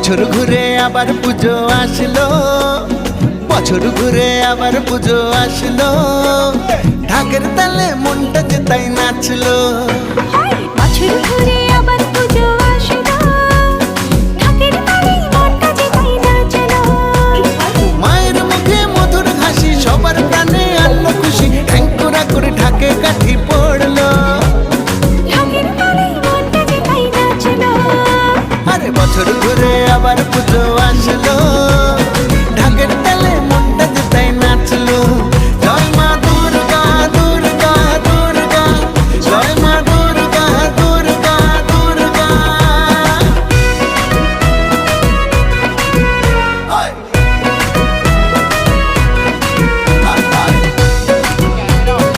বছর ঘুরে আবার পুজো আসলো, বছর ঘুরে আবার পুজো আসলো, ঢাকের তালে মনটা যে তাই নাচলো। বছর ঘুরে